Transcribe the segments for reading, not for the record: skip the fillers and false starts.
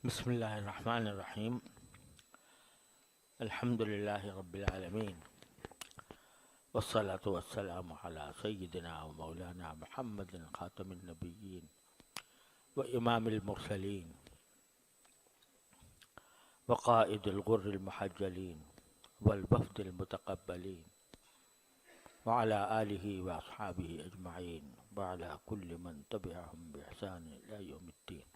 بسم اللہ الرحمن الرحیم الحمد للہ رب العالمین والصلاة والسلام علی سیدنا و مولانا محمد خاتم النبیین و امام المرسلین وقائد الغر المحجلین والوفد المتقبلین وعلى آلہ واصحابہ اجمعین وعلى كل من تبعهم بإحسان إلى يوم الدین۔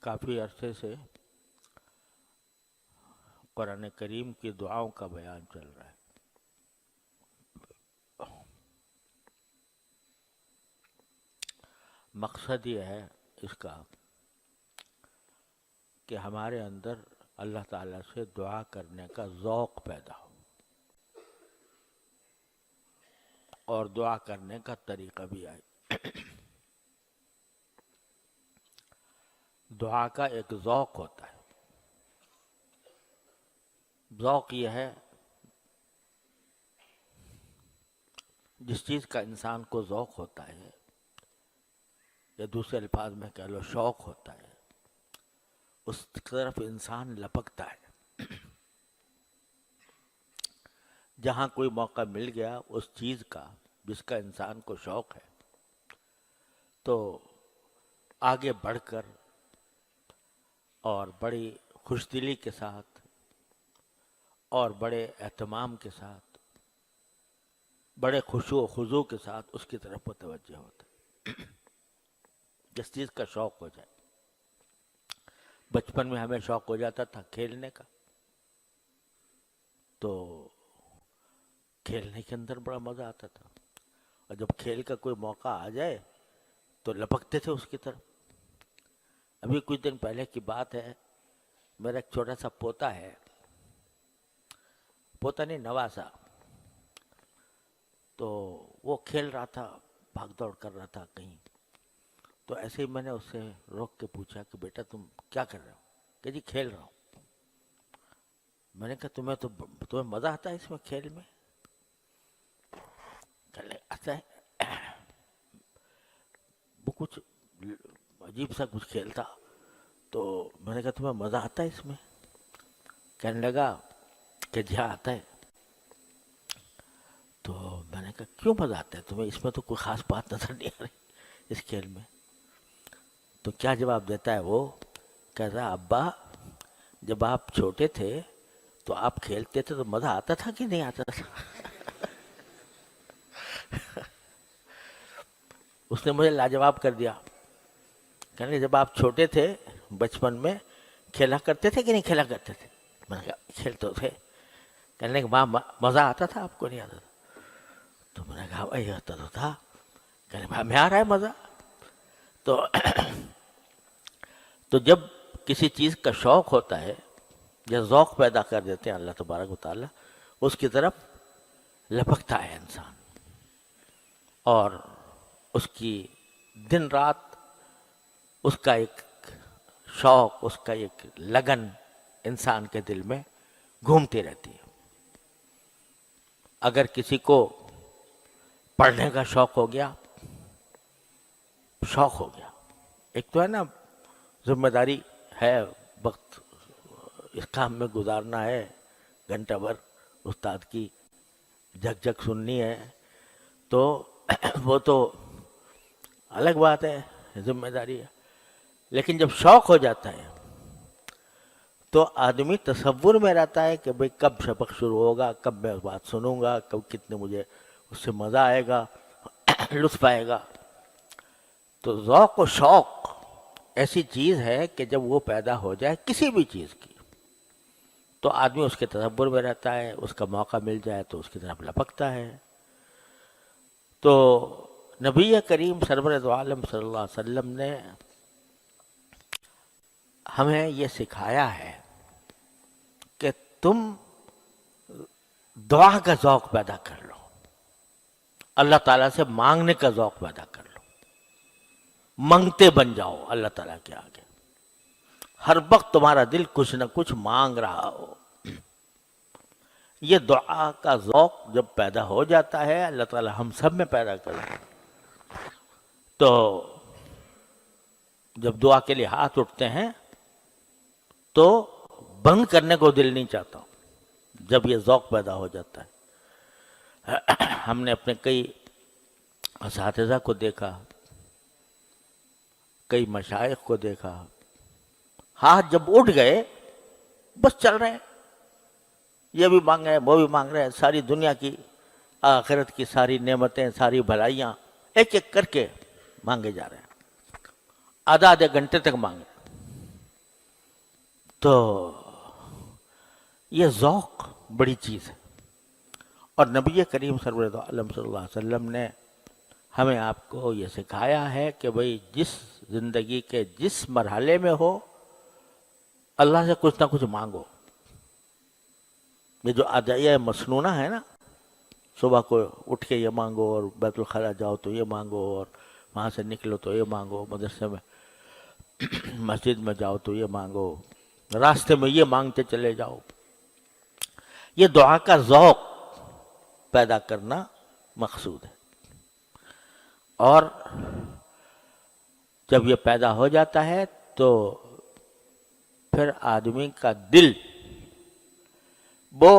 کافی عرصے سے قرآن کریم کی دعاؤں کا بیان چل رہا ہے۔ مقصد یہ ہے اس کا کہ ہمارے اندر اللہ تعالیٰ سے دعا کرنے کا ذوق پیدا ہو اور دعا کرنے کا طریقہ بھی آئے۔ دعا کا ایک ذوق ہوتا ہے۔ ذوق یہ ہے جس چیز کا انسان کو ذوق ہوتا ہے، یا دوسرے الفاظ میں کہہ لو شوق ہوتا ہے، اس طرف انسان لپکتا ہے۔ جہاں کوئی موقع مل گیا اس چیز کا جس کا انسان کو شوق ہے، تو آگے بڑھ کر اور بڑی خوش دلی کے ساتھ اور بڑے اہتمام کے ساتھ، بڑے خشوع و خضوع کے ساتھ اس کی طرف متوجہ ہوتا ہے، جس چیز کا شوق ہو جائے۔ بچپن میں ہمیں شوق ہو جاتا تھا کھیلنے کا، تو کھیلنے کے اندر بڑا مزہ آتا تھا، اور جب کھیل کا کوئی موقع آ جائے تو لپکتے تھے اس کی طرف۔ ابھی کچھ دن پہلے کی بات ہے، میرا ایک چھوٹا سا پوتا ہے، پوتا نہیں نواسا، تو وہ کھیل رہا تھا، بھاگ دوڑ کر رہا تھا کہیں، تو ایسے ہی میں نے اس سے روک کے پوچھا کہ بیٹا تم کیا کر رہے ہو؟ کہ جی کھیل رہا ہوں۔ میں نے کہا تمہیں مزہ آتا ہے اس میں کھیل میں؟ کہنے آتا ہے، وہ کچھ عجیب سا کچھ کھیلتا، تو میں نے کہا تمہیں مزہ آتا ہے اس میں؟ کہنے لگا کہ جی ہاں آتا ہے۔ تو میں نے کہا کیوں مزہ آتا ہے تمہیں؟ اس میں تو کوئی خاص بات نظر نہیں آ رہی اس کھیل میں۔ تو کیا جواب دیتا ہے وہ؟ کہتا ہے ابا جب آپ چھوٹے تھے تو آپ کھیلتے تھے تو مزہ آتا تھا کہ نہیں آتا تھا؟ اس نے مجھے لاجواب کر دیا۔ کہنے جب آپ چھوٹے تھے بچپن میں کھیلا کرتے تھے کہ نہیں کھیلا کرتے تھے؟ میں نے کہا کھیلتے تھے۔ کہنے کہ وہاں مزہ آتا تھا آپ کو نہیں آتا تھا؟ تو میں نے کہا وہی آتا تو تھا۔ کہنے بھائی ہمیں آ رہا ہے مزہ۔ تو جب کسی چیز کا شوق ہوتا ہے یا ذوق پیدا کر دیتے ہیں اللہ تبارک و تعالیٰ، اس کی طرف لپکتا ہے انسان، اور اس کی دن رات اس کا ایک شوق، اس کا ایک لگن انسان کے دل میں گھومتی رہتی ہے۔ اگر کسی کو پڑھنے کا شوق ہو گیا، ایک تو ہے نا ذمہ داری ہے، وقت اس کام میں گزارنا ہے، گھنٹہ بھر استاد کی جھک جھک سننی ہے، تو وہ تو الگ بات ہے، ذمہ داری ہے۔ لیکن جب شوق ہو جاتا ہے تو آدمی تصور میں رہتا ہے کہ بھئی کب سبق شروع ہوگا، کب میں بات سنوں گا، کب کتنے مجھے اس سے مزہ آئے گا، لطف آئے گا۔ تو ذوق و شوق ایسی چیز ہے کہ جب وہ پیدا ہو جائے کسی بھی چیز کی، تو آدمی اس کے تصور میں رہتا ہے، اس کا موقع مل جائے تو اس کی طرف لپکتا ہے۔ تو نبی کریم سرور دو عالم صلی اللہ علیہ وسلم نے ہمیں یہ سکھایا ہے کہ تم دعا کا ذوق پیدا کر لو، اللہ تعالیٰ سے مانگنے کا ذوق پیدا کر لو، منگتے بن جاؤ اللہ تعالیٰ کے آگے۔ ہر وقت تمہارا دل کچھ نہ کچھ مانگ رہا ہو، یہ دعا کا ذوق جب پیدا ہو جاتا ہے، اللہ تعالی ہم سب میں پیدا کرے، تو جب دعا کے لیے ہاتھ اٹھتے ہیں تو بند کرنے کو دل نہیں چاہتا جب یہ ذوق پیدا ہو جاتا ہے۔ ہم نے اپنے کئی اساتذہ کو دیکھا، کئی مشائخ کو دیکھا، ہاتھ جب اٹھ گئے بس چل رہے ہیں، یہ بھی مانگ رہے ہیں، وہ بھی مانگ رہے ہیں، ساری دنیا کی آخرت کی ساری نعمتیں، ساری بھلائیاں ایک ایک کر کے مانگے جا رہے ہیں، آدھے گھنٹے تک مانگے۔ تو یہ ذوق بڑی چیز ہے، اور نبی کریم سرور عالم صلی اللہ علیہ وسلم نے ہمیں آپ کو یہ سکھایا ہے کہ بھئی جس زندگی کے جس مرحلے میں ہو اللہ سے کچھ نہ کچھ مانگو۔ یہ جو ادعیہ مسنونہ ہے نا، صبح کو اٹھ کے یہ مانگو، اور بیت الخلاء جاؤ تو یہ مانگو، اور وہاں سے نکلو تو یہ مانگو، مدرسے میں مسجد میں جاؤ تو یہ مانگو، راستے میں یہ مانگتے چلے جاؤ، یہ دعا کا ذوق پیدا کرنا مقصود ہے۔ اور جب یہ پیدا ہو جاتا ہے تو پھر آدمی کا دل وہ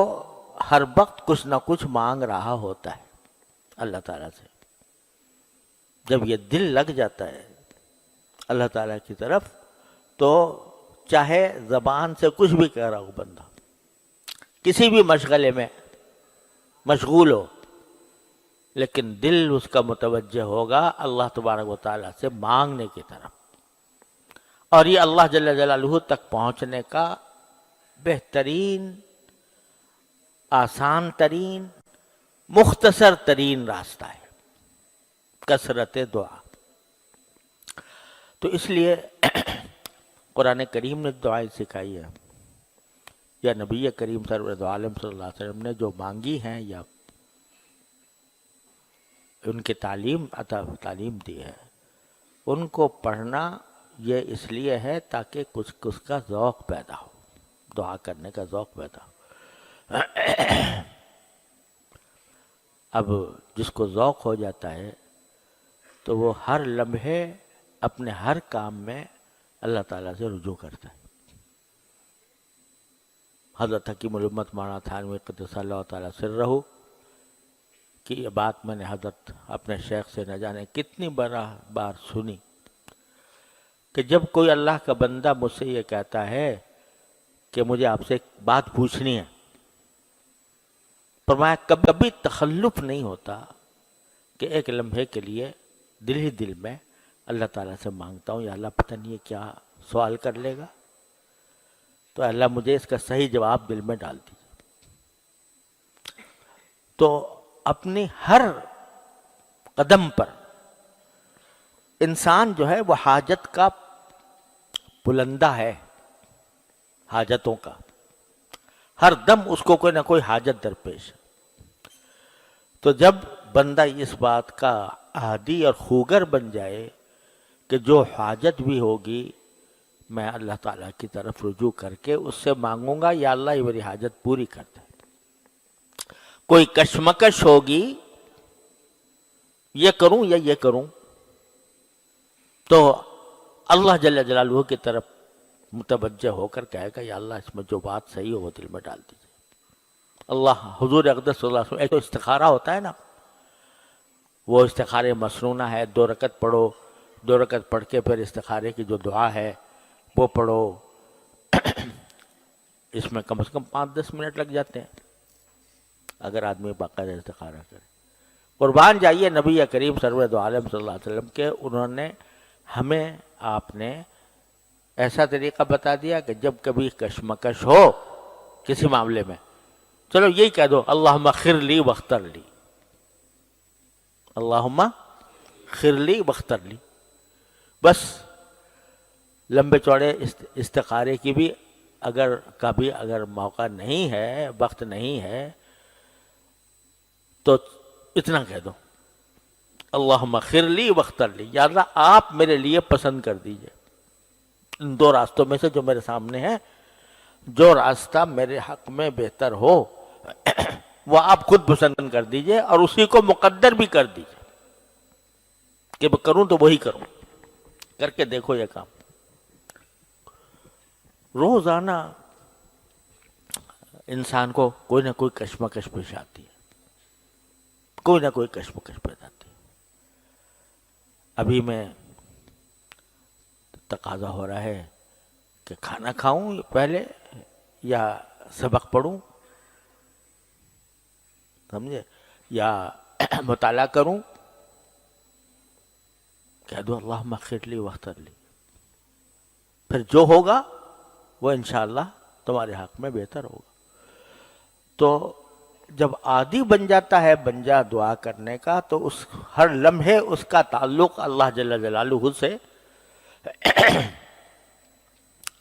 ہر وقت کچھ نہ کچھ مانگ رہا ہوتا ہے اللہ تعالیٰ سے۔ جب یہ دل لگ جاتا ہے اللہ تعالیٰ کی طرف تو چاہے زبان سے کچھ بھی کہہ رہا ہو بندہ، کسی بھی مشغلے میں مشغول ہو، لیکن دل اس کا متوجہ ہوگا اللہ تبارک و تعالیٰ سے مانگنے کی طرف۔ اور یہ اللہ جل جلالہ تک پہنچنے کا بہترین، آسان ترین، مختصر ترین راستہ ہے، کثرت دعا۔ تو اس لیے قرآن کریم نے دعائیں سکھائی ہے، یا نبی کریم سرور عالم صلی اللہ علیہ وسلم نے جو مانگی ہیں، یا ان کی تعلیم دی ہے، ان کو پڑھنا یہ اس لیے ہے تاکہ کچھ اس کا ذوق پیدا ہو، دعا کرنے کا ذوق پیدا ہو۔ اب جس کو ذوق ہو جاتا ہے تو وہ ہر لمحے اپنے ہر کام میں اللہ تعالیٰ سے رجوع کرتا ہے۔ حضرت حکیم الامت مولانا تھانوی قدس اللہ تعالیٰ سرہ کی یہ بات میں نے حضرت اپنے شیخ سے نہ جانے کتنی بار سنی کہ جب کوئی اللہ کا بندہ مجھ سے یہ کہتا ہے کہ مجھے آپ سے ایک بات پوچھنی ہے، فرمایا کبھی تخلف نہیں ہوتا کہ ایک لمحے کے لیے دل ہی دل میں اللہ تعالیٰ سے مانگتا ہوں، یا اللہ پتہ نہیں یہ کیا سوال کر لے گا، تو اللہ مجھے اس کا صحیح جواب دل میں ڈال دیجیے۔ تو اپنی ہر قدم پر انسان جو ہے وہ حاجت کا بلندہ ہے، حاجتوں کا، ہر دم اس کو کوئی نہ کوئی حاجت درپیش ہے۔ تو جب بندہ اس بات کا عادی اور خوگر بن جائے کہ جو حاجت بھی ہوگی میں اللہ تعالیٰ کی طرف رجوع کر کے اس سے مانگوں گا، یا اللہ یہ میری حاجت پوری کر دے۔ کوئی کشمکش ہوگی، یہ کروں یا یہ کروں، تو اللہ جل جلالہ کی طرف متوجہ ہو کر کہے گا یا اللہ اس میں جو بات صحیح ہو وہ دل میں ڈال دیجیے۔ اللہ حضور اقدس صلی اللہ علیہ وسلم، ایک تو استخارہ ہوتا ہے نا، وہ استخارے مسنونہ ہے، 2 رکعت پڑھو، 2 رکعت پڑھ کے پھر استخارے کی جو دعا ہے وہ پڑھو، اس میں کم سے کم 5-10 منٹ لگ جاتے ہیں اگر آدمی باقاعدہ استخارہ کرے۔ قربان جائیے نبی کریم سرور عالم صلی اللہ علیہ وسلم کے، انہوں نے ہمیں، آپ نے ایسا طریقہ بتا دیا کہ جب کبھی کشمکش ہو کسی معاملے میں، چلو یہی کہہ دو اللہم خر لی واختر لی، اللہم خر لی واختر لی، بس۔ لمبے چوڑے استخارے کی بھی اگر موقع نہیں ہے، وقت نہیں ہے، تو اتنا کہہ دو اللہم خر لی واختر لی، یا اللہ آپ میرے لیے پسند کر دیجئے ان 2 راستوں میں سے جو میرے سامنے ہیں، جو راستہ میرے حق میں بہتر ہو وہ آپ خود پسند کر دیجئے اور اسی کو مقدر بھی کر دیجئے کہ میں کروں تو وہی کروں. کر کے دیکھو یہ کام. روزانہ انسان کو کوئی نہ کوئی کشمکش پیش آتی ہے، کوئی نہ کوئی کشمکش پیدا آتی ہے. ابھی میں تقاضا ہو رہا ہے کہ کھانا کھاؤں پہلے یا سبق پڑھوں، سمجھے، یا مطالعہ کروں. کہہ دو اللہم اغفر لی واغفر لی، پھر جو ہوگا وہ انشاءاللہ تمہارے حق میں بہتر ہوگا. تو جب عادی بن جاتا ہے بنجا دعا کرنے کا، تو اس ہر لمحے اس کا تعلق اللہ جل جلالہ سے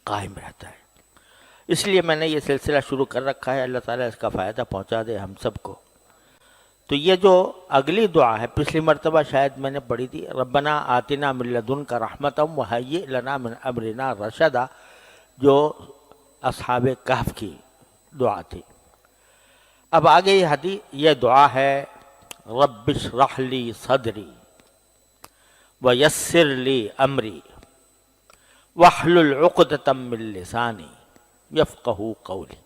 قائم رہتا ہے. اس لیے میں نے یہ سلسلہ شروع کر رکھا ہے. اللہ تعالیٰ اس کا فائدہ پہنچا دے ہم سب کو. تو یہ جو اگلی دعا ہے، پچھلی مرتبہ شاید میں نے پڑھی تھی، ربنا آتنا من لدنک رحمتا وہیئ لنا من امرنا رشدا، جو اصحاب کہف کی دعا تھی. اب آگے یہ دعا ہے، رب اشرح لی صدری ویسر لی امری واحلل عقدۃ من لسانی یفقہوا قولی.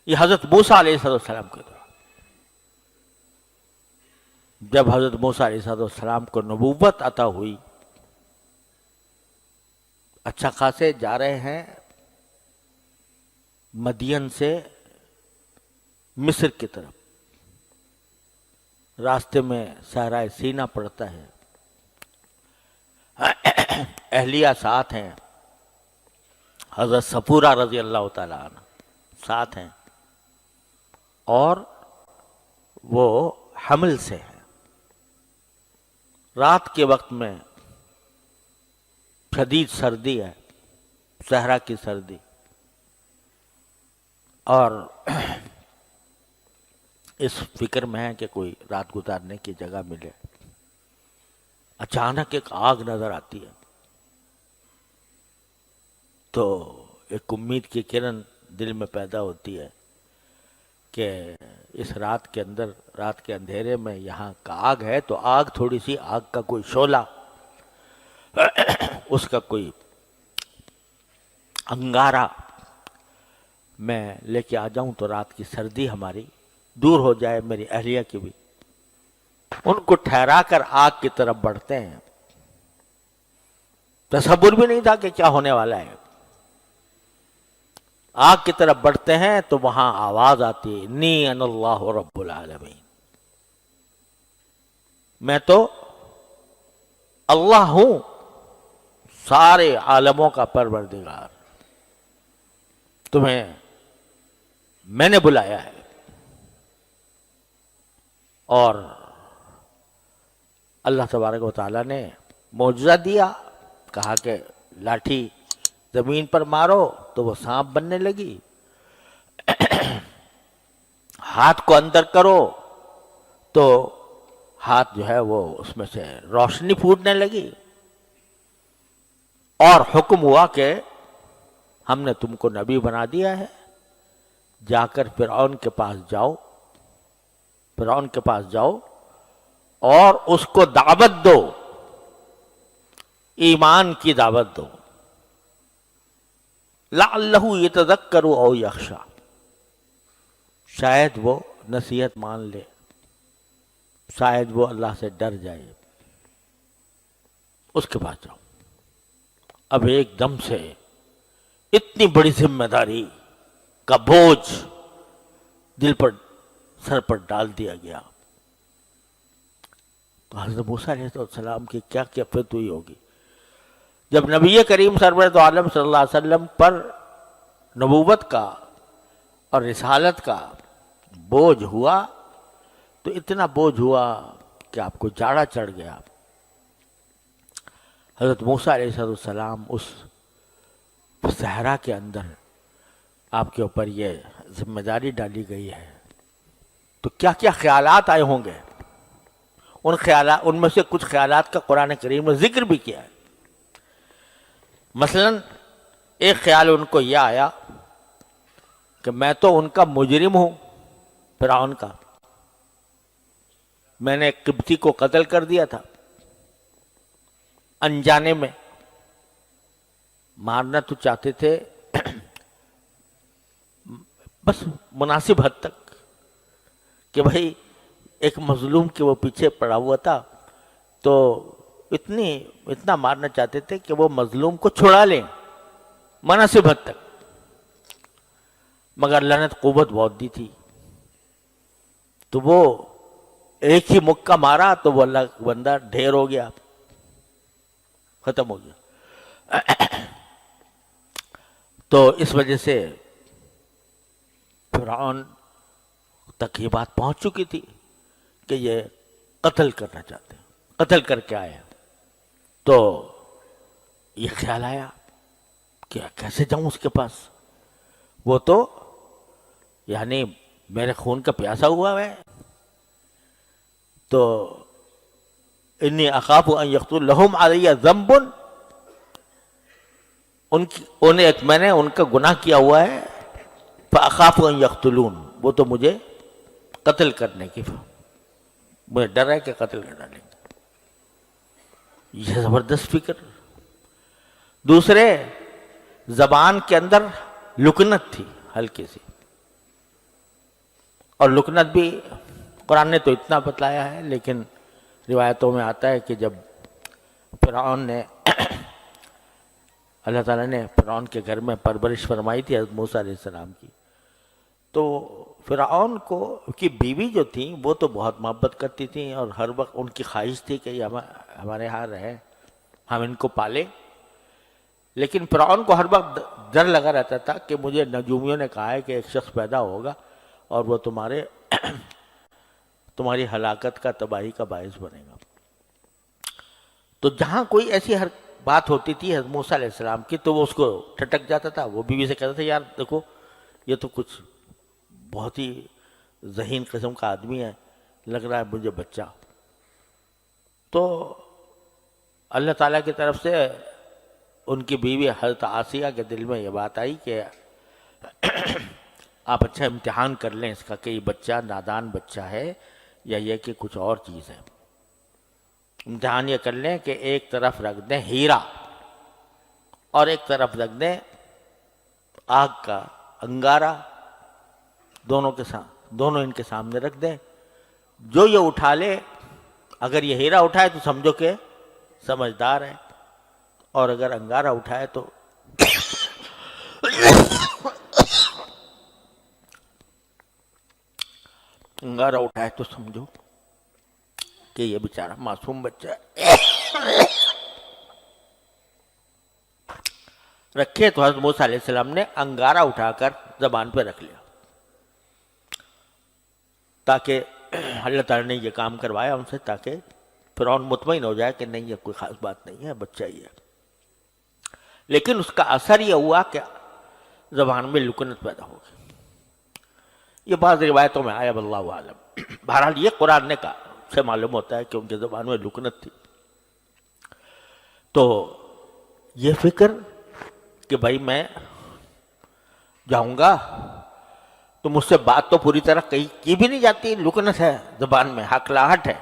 یہ حضرت موسیٰ علیہ السلام کی دعا. جب حضرت موسیٰ علیہ السلام کو نبوت عطا ہوئی، اچھا خاصے جا رہے ہیں مدین سے مصر کی طرف، راستے میں صحرائے سینا پڑتا ہے، اہلیہ ساتھ ہیں، حضرت صفورہ رضی اللہ تعالیٰ عنہ ساتھ ہیں، اور وہ حمل سے ہیں. رات کے وقت میں شدید سردی ہے، صحرا کی سردی، اور اس فکر میں ہے کہ کوئی رات گزارنے کی جگہ ملے. اچانک ایک آگ نظر آتی ہے، تو ایک امید کی کرن دل میں پیدا ہوتی ہے کہ اس رات کے اندر، رات کے اندھیرے میں یہاں کا آگ ہے، تو آگ تھوڑی سی، آگ کا کوئی شعلہ، اس کا کوئی انگارہ میں لے کے آ جاؤں تو رات کی سردی ہماری دور ہو جائے، میری اہلیہ کی بھی. ان کو ٹھہرا کر آگ کی طرف بڑھتے ہیں. تصور بھی نہیں تھا کہ کیا ہونے والا ہے. آگ کی طرف بڑھتے ہیں تو وہاں آواز آتی ہے، انی انا اللہ رب العالمین، میں تو اللہ ہوں، سارے عالموں کا پروردگار، تمہیں میں نے بلایا ہے. اور اللہ تبارک و تعالیٰ نے معجزہ دیا، کہا کہ لاٹھی زمین پر مارو تو وہ سانپ بننے لگی، ہاتھ کو اندر کرو تو ہاتھ جو ہے وہ اس میں سے روشنی پھوٹنے لگی، اور حکم ہوا کہ ہم نے تم کو نبی بنا دیا ہے، جا کر فرعون کے پاس جاؤ، فرعون کے پاس جاؤ اور اس کو دعوت دو، ایمان کی دعوت دو، لعلہ یتذکر او یخشی، شاید وہ نصیحت مان لے، شاید وہ اللہ سے ڈر جائے. اس کے پاس جاؤ. اب ایک دم سے اتنی بڑی ذمہ داری کا بوجھ دل پر، سر پر ڈال دیا گیا. تو حضرت موسیٰ علیہ السلام کی کیا کیفیت ہوئی ہوگی جب نبی کریم سرورت عالم صلی اللہ علیہ وسلم پر نبوت کا اور رسالت کا بوجھ ہوا. تو اتنا بوجھ ہوا کہ آپ کو جاڑا چڑھ گیا. حضرت موسیٰ علیہ السلام اس صحرا کے اندر آپ کے اوپر یہ ذمہ داری ڈالی گئی ہے، تو کیا کیا خیالات آئے ہوں گے. ان میں سے کچھ خیالات کا قرآن کریم نے ذکر بھی کیا ہے. مثلا ایک خیال ان کو یہ آیا کہ میں تو ان کا مجرم ہوں، فرعون کا، میں نے ایک قبطی کو قتل کر دیا تھا انجانے میں. مارنا تو چاہتے تھے بس مناسب حد تک کہ بھائی ایک مظلوم کے وہ پیچھے پڑا ہوا تھا، تو اتنا مارنا چاہتے تھے کہ وہ مظلوم کو چھڑا لیں مناسب حد تک. مگر اللہ نے قوت بہت دی تھی، تو وہ ایک ہی مکہ مارا تو وہ اللہ کا بندہ ڈھیر ہو گیا، ختم ہو گیا. تو اس وجہ سے فرعون تک یہ بات پہنچ چکی تھی کہ یہ قتل کرنا چاہتے ہیں، قتل کر کے آئے. تو یہ خیال آیا کہ کیسے جاؤں اس کے پاس، وہ تو یعنی میرے خون کا پیاسا ہوا ہے. تو انی اخاف ان یقتل لہم علی ذنب، میں نے ان کا گناہ کیا ہوا ہے، فاخاف ان یقتلون، وہ تو مجھے قتل کرنے کی، مجھے ڈر ہے کہ قتل کر ڈالیں گے. یہ زبردست فکر. دوسرے، زبان کے اندر لکنت تھی ہلکی سی، اور لکنت بھی قرآن نے تو اتنا بتلایا ہے، لیکن روایتوں میں آتا ہے کہ جب فرعون نے اللہ تعالیٰ نے فرعون کے گھر میں پرورش فرمائی تھی حضرت موسیٰ علیہ السلام کی، تو فرعون کو کی بیوی جو تھی وہ تو بہت محبت کرتی تھیں، اور ہر وقت ان کی خواہش تھی کہ یہ ہمارے ہاں رہے، ہم ان کو پالیں. لیکن فرعون کو ہر وقت ڈر لگا رہتا تھا کہ مجھے نجومیوں نے کہا ہے کہ ایک شخص پیدا ہوگا اور وہ تمہاری ہلاکت کا، تباہی کا باعث بنے گا. تو جہاں کوئی ایسی ہر بات ہوتی تھی حضرت موسیٰ علیہ السلام کی تو وہ اس کو ٹھٹک جاتا تھا. وہ بیوی سے کہتا تھا یار دیکھو یہ تو کچھ بہت ہی ذہین قسم کا آدمی ہے، لگ رہا ہے مجھے بچہ. تو اللہ تعالیٰ کی طرف سے ان کی بیوی حضرت آسیہ کے دل میں یہ بات آئی کہ آپ اچھا امتحان کر لیں اس کا کہ یہ بچہ نادان بچہ ہے یا یہ کہ کچھ اور چیز ہے. امتحان یہ کر لیں کہ ایک طرف رکھ دیں ہیرا اور ایک طرف رکھ دیں آگ کا انگارہ، دونوں ان کے سامنے رکھ دیں. جو یہ اٹھا لے، اگر یہ ہیرا اٹھائے تو سمجھو کہ سمجھدار ہے، اور اگر انگارہ اٹھائے تو سمجھو کہ یہ بیچارہ معصوم بچہ ہے. رکھے تو حضرت موسیٰ علیہ السلام نے انگارہ اٹھا کر زبان پہ رکھ لیا، تاکہ اللہ تعالیٰ نے یہ کام کروایا ان سے تاکہ فرعون مطمئن ہو جائے کہ نہیں یہ کوئی خاص بات نہیں ہے، بچہ ہی ہے. لیکن اس کا اثر یہ ہوا کہ زبان میں لکنت پیدا ہو گئی. یہ بعض روایتوں میں آیا، واللہ عالم. بہرحال یہ قرآن نے کہا سے معلوم ہوتا ہے کہ ان کے زبان میں لکنت تھی. تو یہ فکر کہ بھائی میں جاؤں گا تو مجھ سے بات تو پوری طرح کی بھی نہیں جاتی، لکنت ہے زبان میں، ہکلاہٹ ہے،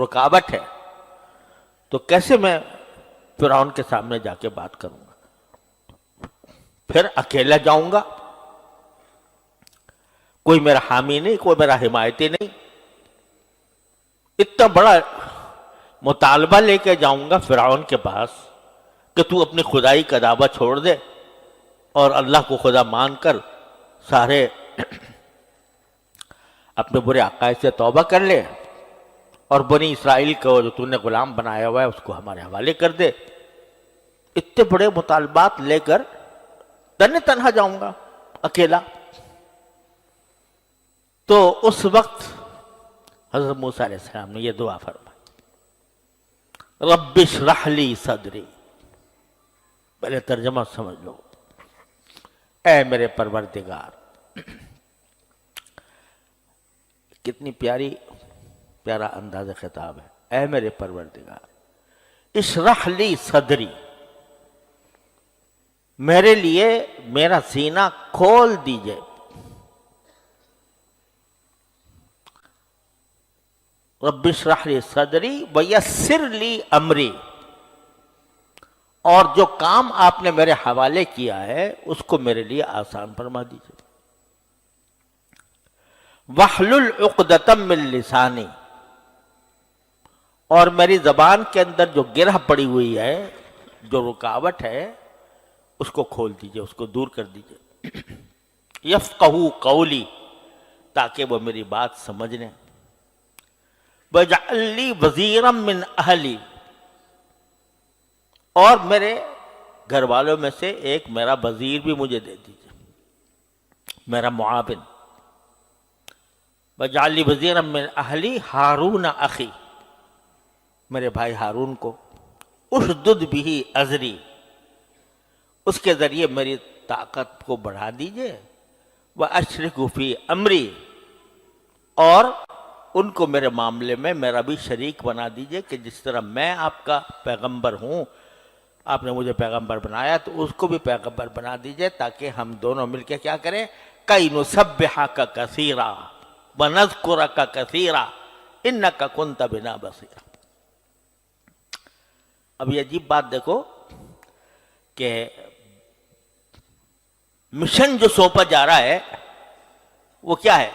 رکاوٹ ہے، تو کیسے میں فرعون کے سامنے جا کے بات کروں گا؟ پھر اکیلا جاؤں گا، کوئی میرا حامی نہیں، کوئی میرا حمایتی نہیں. اتنا بڑا مطالبہ لے کے جاؤں گا فرعون کے پاس کہ تو اپنی خدائی کا دعویٰ چھوڑ دے اور اللہ کو خدا مان کر سارے اپنے برے عقائد سے توبہ کر لے، اور بنی اسرائیل کو جو تو نے غلام بنایا ہوا ہے اس کو ہمارے حوالے کر دے. اتنے بڑے مطالبات لے کر تنہا جاؤں گا اکیلا. تو اس وقت حضرت موسیٰ علیہ السلام نے یہ دعا فرمائی، رب اشرح لی صدری. پہلے ترجمہ سمجھ لو، اے میرے پروردگار. کتنی پیارا انداز خطاب ہے، اے میرے پروردگار اشرح لی صدری، میرے لیے میرا سینہ کھول دیجئے. رب اشرح لی صدری ویسر لی امری، اور جو کام آپ نے میرے حوالے کیا ہے اس کو میرے لیے آسان فرما دیجیے۔ وَاحْلُلْ عُقْدَةً مِّن لِّسَانِي، اور میری زبان کے اندر جو گرہ پڑی ہوئی ہے، جو رکاوٹ ہے، اس کو کھول دیجئے، اس کو دور کر دیجئے۔ یفقہوا قولی، تاکہ وہ میری بات سمجھ لیں۔ وَاجْعَل لِّی وَزِیرًا مِّنْ أَہْلِی، اور میرے گھر والوں میں سے ایک میرا وزیر بھی مجھے دے دیجئے، میرا معاون۔ وَاجْعَل لِّی وَزِیرًا مِّنْ أَہْلِی ہارون اخی، میرے بھائی ہارون کو اشدد بہ ازری، اس کے ذریعے میری طاقت کو بڑھا دیجئے۔ وَأَشْرِكْهُ فِي أَمْرِي، اور ان کو میرے معاملے میں میرا بھی شریک بنا دیجئے، کہ جس طرح میں آپ کا پیغمبر ہوں، آپ نے مجھے پیغمبر بنایا، تو اس کو بھی پیغمبر بنا دیجئے، تاکہ ہم دونوں مل کے کیا کریں، کَإْ نُسَبِّحَكَ كَثِيرًا وَنَذْكُرَكَ كَثِيرًا إِنَّكَ كُنْتَ بِنَا بَصِيرًا۔ اب یہ عجیب بات دیکھو کہ مشن جو سونپا جا رہا ہے وہ کیا ہے؟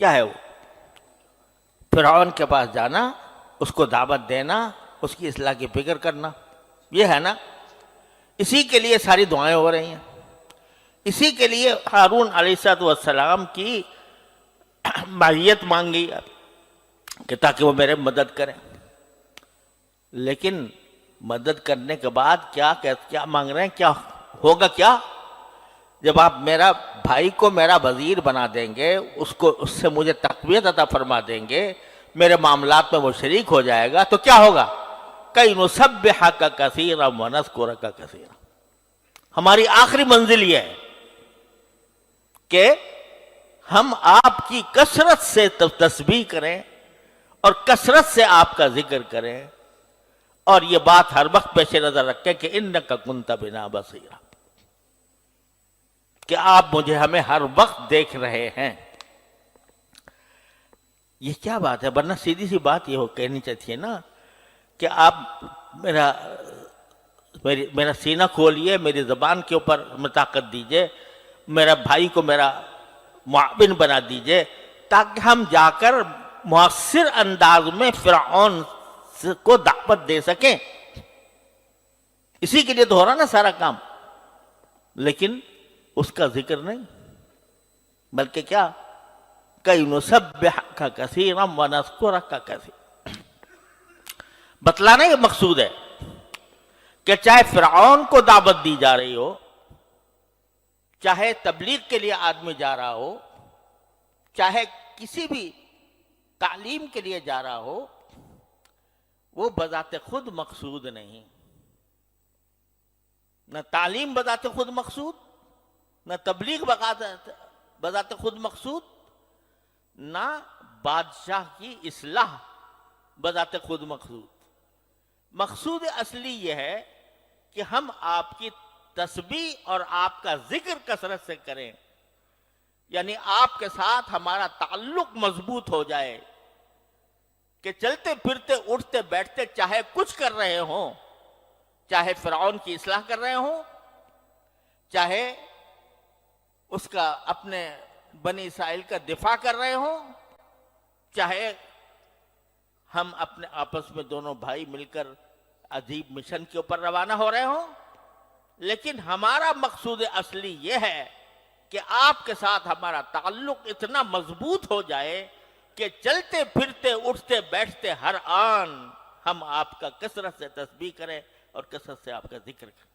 کیا ہے وہ؟ فرعون کے پاس جانا، اس کو دعوت دینا، اس کی اصلاح کی فکر کرنا، یہ ہے نا؟ اسی کے لیے ساری دعائیں ہو رہی ہیں، اسی کے لیے ہارون علیہ السلام کی معیت مانگی کہ تاکہ وہ میرے مدد کریں۔ لیکن مدد کرنے کے بعد کیا مانگ رہے ہیں؟ کیا ہوگا؟ کیا جب آپ میرا بھائی کو میرا وزیر بنا دیں گے، اس سے مجھے تقویت عطا فرما دیں گے، میرے معاملات میں وہ شریک ہو جائے گا، تو کیا ہوگا؟ کَإْ نُسَبِّحَكَ كَثِيرًا وَنَذْكُرَكَ كَثِيرًا۔ ہماری آخری منزل یہ ہے کہ ہم آپ کی کثرت سے تسبیح کریں اور کثرت سے آپ کا ذکر کریں، اور یہ بات ہر وقت پیش نظر رکھیں کہ اِنَّكَ كُنْتَ بِنَا بَصِيرًا، کہ آپ مجھے ہمیں ہر وقت دیکھ رہے ہیں۔ یہ کیا بات ہے؟ ورنہ سیدھی سی بات یہ کہنی چاہیے نا کہ آپ میرا سینہ کھولیے، میری زبان کے اوپر میں طاقت دیجئے، میرا بھائی کو میرا معاون بنا دیجئے، تاکہ ہم جا کر مؤثر انداز میں فرعون کو دعوت دے سکیں۔ اسی کے لیے تو ہو رہا نا سارا کام، لیکن اس کا ذکر نہیں، بلکہ کیا؟ کَإْ نُسَبِّحَكَ كَثِيرًا وَنَذْكُرَكَ كَثِيرًا۔ بتلانا یہ مقصود ہے کہ چاہے فرعون کو دعوت دی جا رہی ہو، چاہے تبلیغ کے لیے آدمی جا رہا ہو، چاہے کسی بھی تعلیم کے لیے جا رہا ہو، وہ بذات خود مقصود نہیں۔ نہ تعلیم بذات خود مقصود، نہ تبلیغ بذات خود مقصود، نہ بادشاہ کی اصلاح بذات خود مقصود۔ مقصود اصلی یہ ہے کہ ہم آپ کی تسبیح اور آپ کا ذکر کثرت سے کریں، یعنی آپ کے ساتھ ہمارا تعلق مضبوط ہو جائے، کہ چلتے پھرتے اٹھتے بیٹھتے چاہے کچھ کر رہے ہوں، چاہے فرعون کی اصلاح کر رہے ہوں، چاہے اس کا اپنے بنی اسرائیل کا دفاع کر رہے ہوں، چاہے ہم اپنے آپس میں دونوں بھائی مل کر عجیب مشن کے اوپر روانہ ہو رہے ہوں، لیکن ہمارا مقصود اصلی یہ ہے کہ آپ کے ساتھ ہمارا تعلق اتنا مضبوط ہو جائے کہ چلتے پھرتے اٹھتے بیٹھتے ہر آن ہم آپ کا کثرت سے تسبیح کریں اور کثرت سے آپ کا ذکر کریں۔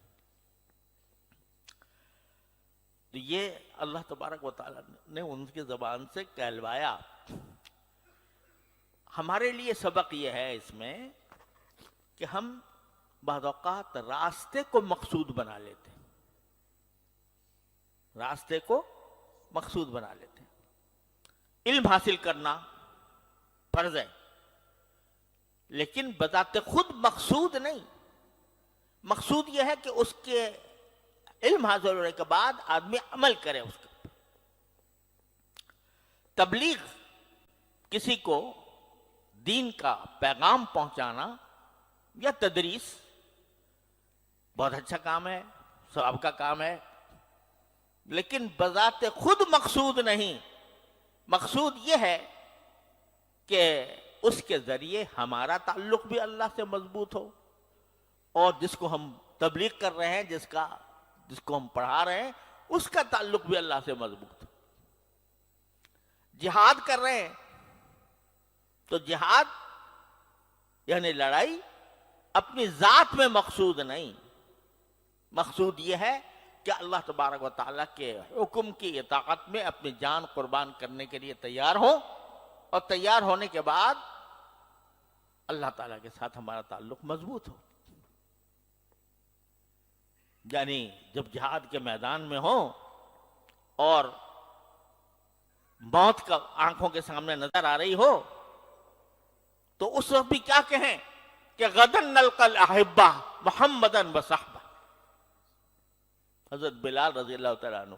تو یہ اللہ تبارک و تعالیٰ نے ان کی زبان سے کہلوایا۔ ہمارے لیے سبق یہ ہے اس میں کہ ہم بعض اوقات راستے کو مقصود بنا لیتے ہیں، راستے کو مقصود بنا لیتے ہیں۔ علم حاصل کرنا فرض ہے، لیکن بذات خود مقصود نہیں۔ مقصود یہ ہے کہ اس کے علم حاصل ہونے کے بعد آدمی عمل کرے اس کا۔ تبلیغ کسی کو دین کا پیغام پہنچانا یا تدریس بہت اچھا کام ہے، ثواب کا کام ہے، لیکن بذات خود مقصود نہیں۔ مقصود یہ ہے کہ اس کے ذریعے ہمارا تعلق بھی اللہ سے مضبوط ہو، اور جس کو ہم تبلیغ کر رہے ہیں، جس کو ہم پڑھا رہے ہیں، اس کا تعلق بھی اللہ سے مضبوط ہو۔ جہاد کر رہے ہیں تو جہاد یعنی لڑائی اپنی ذات میں مقصود نہیں، مقصود یہ ہے کہ اللہ تبارک و تعالیٰ کے حکم کی اطاعت میں اپنی جان قربان کرنے کے لیے تیار ہوں، اور تیار ہونے کے بعد اللہ تعالیٰ کے ساتھ ہمارا تعلق مضبوط ہو۔ یعنی جب جہاد کے میدان میں ہوں اور موت کا آنکھوں کے سامنے نظر آ رہی ہو تو اس وقت بھی کیا کہیں کہ غدن نلقى الاحبہ محمدن وصحبہ۔ حضرت بلال رضی اللہ تعالیٰ عنہ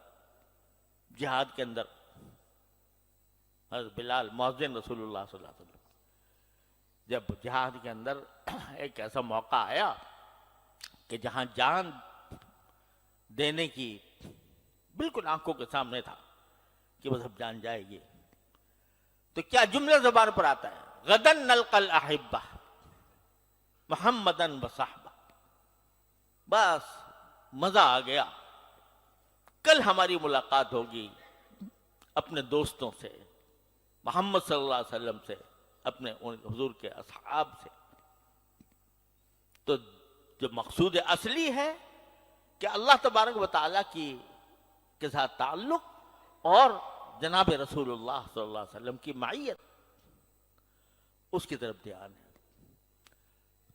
جہاد کے اندر، حضرت بلال مؤذن رسول اللہ صلی اللہ علیہ وسلم، جب جہاد کے اندر ایک ایسا موقع آیا کہ جہاں جان دینے کی بالکل آنکھوں کے سامنے تھا کہ بس اب جان جائے گی، تو کیا جملہ زبان پر آتا ہے؟ غدن نلقى الاحبہ محمدن وصحبہ۔ بس مزہ آ گیا، کل ہماری ملاقات ہوگی اپنے دوستوں سے، محمد صلی اللہ علیہ وسلم سے، اپنے حضور کے اصحاب سے۔ تو جو مقصود اصلی ہے کہ اللہ تبارک و تعالیٰ کے ساتھ تعلق اور جناب رسول اللہ صلی اللہ علیہ وسلم کی معیت، اس کی طرف دھیان ہے۔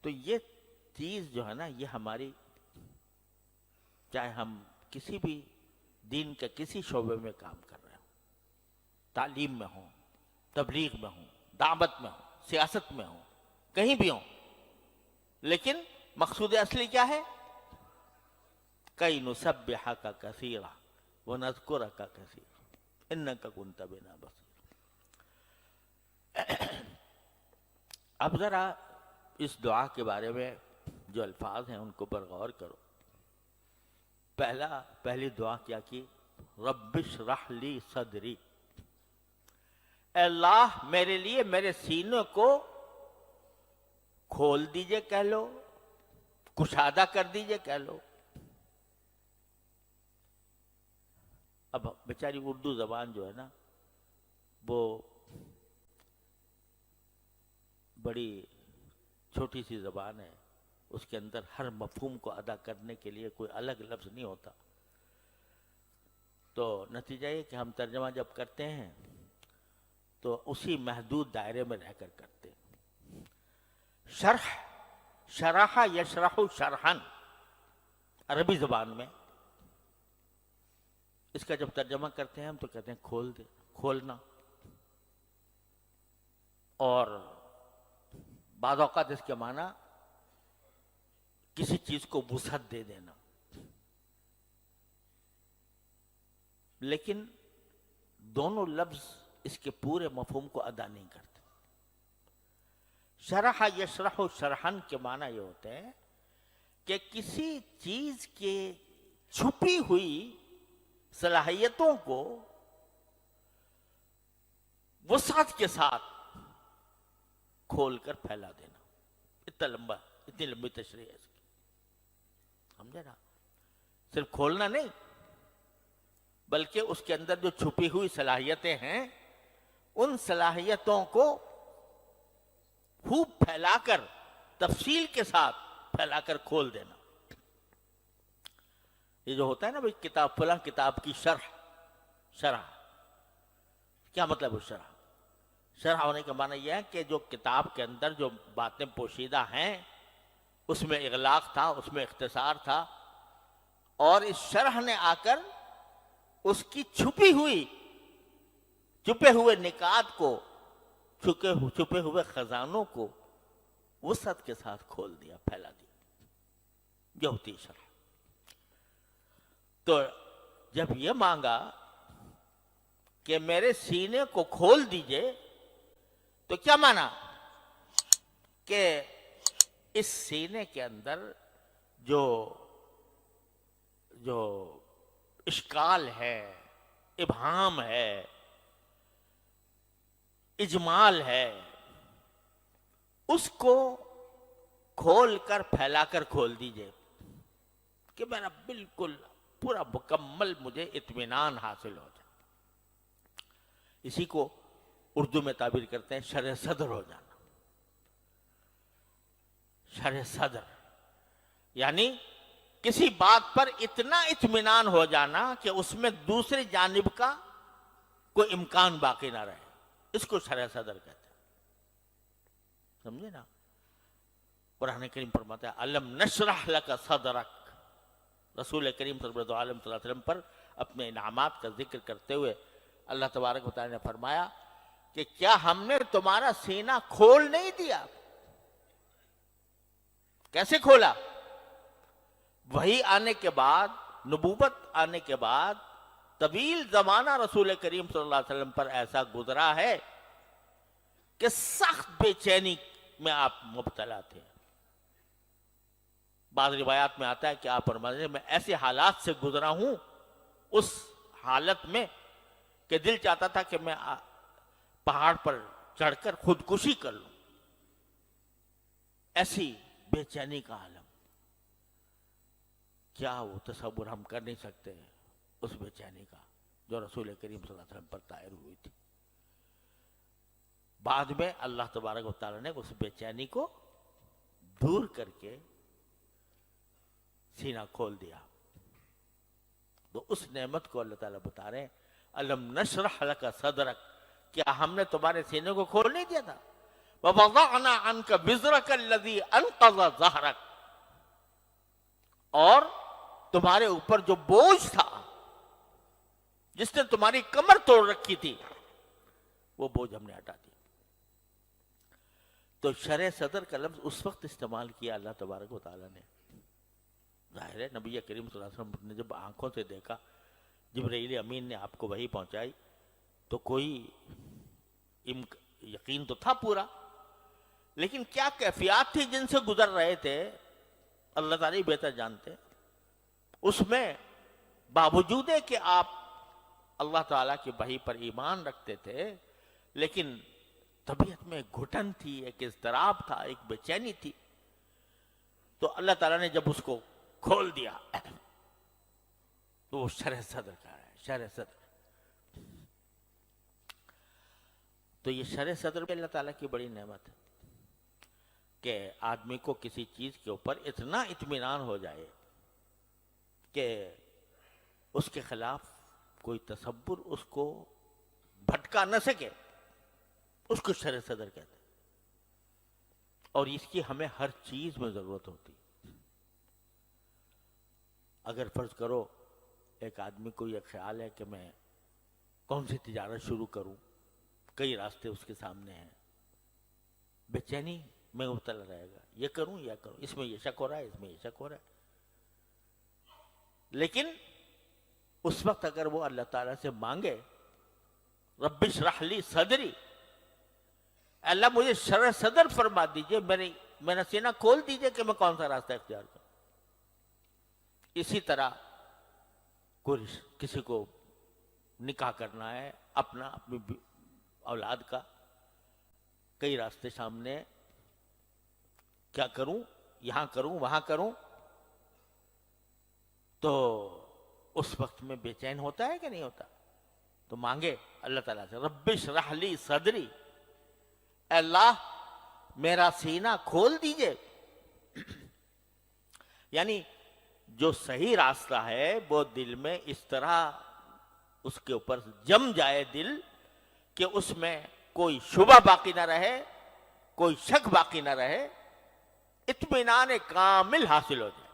تو یہ چیز جو ہے نا، یہ ہماری، چاہے ہم کسی بھی دین کے کسی شعبے میں کام کر رہے ہوں، تعلیم میں ہوں، تبلیغ میں ہوں، دعوت میں ہوں، سیاست میں ہوں، کہیں بھی ہوں، لیکن مقصود اصلی کیا ہے؟ کَإْ نُسَبِّحَكَ كَثِيرًا وَنَذْكُرَكَ كَثِيرًا إِنَّكَ كُنْتَ بِنَا بَصِيرًا۔ اب ذرا اس دعا کے بارے میں جو الفاظ ہیں ان کو پر غور کرو۔ پہلی دعا کیا کی؟ رب اشرح لی صدری، اے اللہ میرے لیے میرے سینے کو کھول دیجئے کہہ لو، کشادہ کر دیجئے کہہ لو۔ اب بیچاری اردو زبان جو ہے نا، وہ بڑی چھوٹی سی زبان ہے، اس کے اندر ہر مفہوم کو ادا کرنے کے لیے کوئی الگ لفظ نہیں ہوتا۔ تو نتیجہ یہ کہ ہم ترجمہ جب کرتے ہیں تو اسی محدود دائرے میں رہ کر کرتے ہیں۔ شرح، شرح یشرح شرحن، عربی زبان میں اس کا جب ترجمہ کرتے ہیں ہم تو کہتے ہیں کھول دے، کھولنا، اور بعض اوقات اس کے معنی کسی چیز کو وسعت دے دینا، لیکن دونوں لفظ اس کے پورے مفہوم کو ادا نہیں کرتے۔ شرح یشرح شرحن کے معنی یہ ہوتے ہیں کہ کسی چیز کے چھپی ہوئی صلاحیتوں کو وسعت کے ساتھ کھول کر پھیلا دینا۔ اتنی لمبی تشریح ہے اس کی، سمجھے نا؟ صرف کھولنا نہیں، بلکہ اس کے اندر جو چھپی ہوئی صلاحیتیں ہیں ان صلاحیتوں کو خوب پھیلا کر، تفصیل کے ساتھ پھیلا کر کھول دینا۔ یہ جو ہوتا ہے نا بھئی کتاب، فلاں کتاب کی شرح، کیا مطلب ہے شرح؟ شرح ہونے کا معنی یہ ہے کہ جو کتاب کے اندر جو باتیں پوشیدہ ہیں اس میں اغلاق تھا، اس میں اختصار تھا، اور اس شرح نے آ کر اس کی چھپے ہوئے نکات کو، چھپے ہوئے خزانوں کو وسعت کے ساتھ کھول دیا، پھیلا دیا۔ یہ ہوتی شرح۔ تو جب یہ مانگا کہ میرے سینے کو کھول دیجئے، تو کیا مانا؟ کہ اس سینے کے اندر جو اشکال ہے، ابہام ہے، اجمال ہے، اس کو کھول کر پھیلا کر کھول دیجئے کہ میرا بالکل پورا مکمل مجھے اطمینان حاصل ہو جائے. اسی کو اردو میں تعبیر کرتے ہیں شرح صدر ہو جانا. شرح صدر یعنی کسی بات پر اتنا اطمینان ہو جانا کہ اس میں دوسری جانب کا کوئی امکان باقی نہ رہے. اس کو شرح صدر کہتے ہیں. سمجھے نا؟ قرآن کریم فرماتا ہے الم نشرح لک صدرک. رسول کریم صلی اللہ علیہ وسلم پر اپنے انعامات کا ذکر کرتے ہوئے اللہ تبارک و تعالی نے فرمایا کہ کیا ہم نے تمہارا سینہ کھول نہیں دیا؟ کیسے کھولا؟ وحی آنے کے بعد، نبوت آنے کے بعد طویل زمانہ رسول کریم صلی اللہ علیہ وسلم پر ایسا گزرا ہے کہ سخت بے چینی میں آپ مبتلا تھے. بعض روایات میں آتا ہے کہ آپ فرماتے ہیں میں ایسے حالات سے گزرا ہوں، اس حالت میں کہ دل چاہتا تھا کہ میں پہاڑ پر چڑھ کر خودکشی کر لوں. ایسی بے چینی کا عالم، کیا وہ تصور ہم کر نہیں سکتے اس بے چینی کا جو رسول کریم صلی اللہ علیہ وسلم پر طائر ہوئی تھی. بعد میں اللہ تبارک و تعالی نے اس بے چینی کو دور کر کے سینہ کھول دیا. تو اس نعمت کو اللہ تعالیٰ بتا رہے ہیں الم نشرح لک صدرک، کیا ہم نے تمہارے سینے کو کھول نہیں دیا تھا؟ وَوَضَعْنَا عَنْكَ وِزْرَكَ الَّذِي أَنْقَضَ ظَهْرَكَ، اور تمہارے اوپر جو بوجھ تھا جس نے تمہاری کمر توڑ رکھی تھی وہ بوجھ ہم نے ہٹا دیا. تو شرح صدر کا لفظ اس وقت استعمال کیا اللہ تبارک و تعالیٰ نے. ظاہر ہے نبی کریم صلی اللہ علیہ وسلم نے جب آنکھوں سے دیکھا، جبرائیل امین نے آپ کو وحی پہنچائی، تو کوئی یقین تو تھا پورا، لیکن کیا کیفیات تھی جن سے گزر رہے تھے اللہ تعالیٰ ہی بہتر جانتے. اس میں باوجود ہے کہ آپ اللہ تعالیٰ کی وحی پر ایمان رکھتے تھے، لیکن طبیعت میں ایک گھٹن تھی، ایک اضطراب تھا، ایک بے چینی تھی. تو اللہ تعالیٰ نے جب اس کو کھول دیا تو وہ شرح صدر کا ہے. شرح صدر، تو یہ شرح صدر بھی اللہ تعالیٰ کی بڑی نعمت ہے کہ آدمی کو کسی چیز کے اوپر اتنا اطمینان ہو جائے کہ اس کے خلاف کوئی تصور اس کو بھٹکا نہ سکے. اس کو شرح صدر کہتے ہیں. اور اس کی ہمیں ہر چیز میں ضرورت ہوتی. اگر فرض کرو ایک آدمی کو یہ خیال ہے کہ میں کون سی تجارت شروع کروں، کئی راستے اس کے سامنے ہیں، بے چینی میں مبتلا رہے گا، یہ کروں یا کروں، اس میں یہ شک ہو رہا ہے، اس میں یہ شک ہو رہا ہے. لیکن اس وقت اگر وہ اللہ تعالیٰ سے مانگے رب اشرح لی صدری، اللہ مجھے شرح صدر فرما دیجئے، میرا سینہ کھول دیجئے کہ میں کون سا راستہ اختیار کروں. اسی طرح کسی کو نکاح کرنا ہے اپنی اولاد کا، کئی راستے سامنے، کیا کروں، یہاں کروں وہاں کروں، تو اس وقت میں بے چین ہوتا ہے کہ نہیں ہوتا؟ تو مانگے اللہ تعالیٰ سے رب اشرح لی صدری، اے اللہ میرا سینہ کھول دیجئے. یعنی جو صحیح راستہ ہے وہ دل میں اس طرح اس کے اوپر جم جائے دل کہ اس میں کوئی شبہ باقی نہ رہے، کوئی شک باقی نہ رہے، اطمینان کامل حاصل ہو جائے.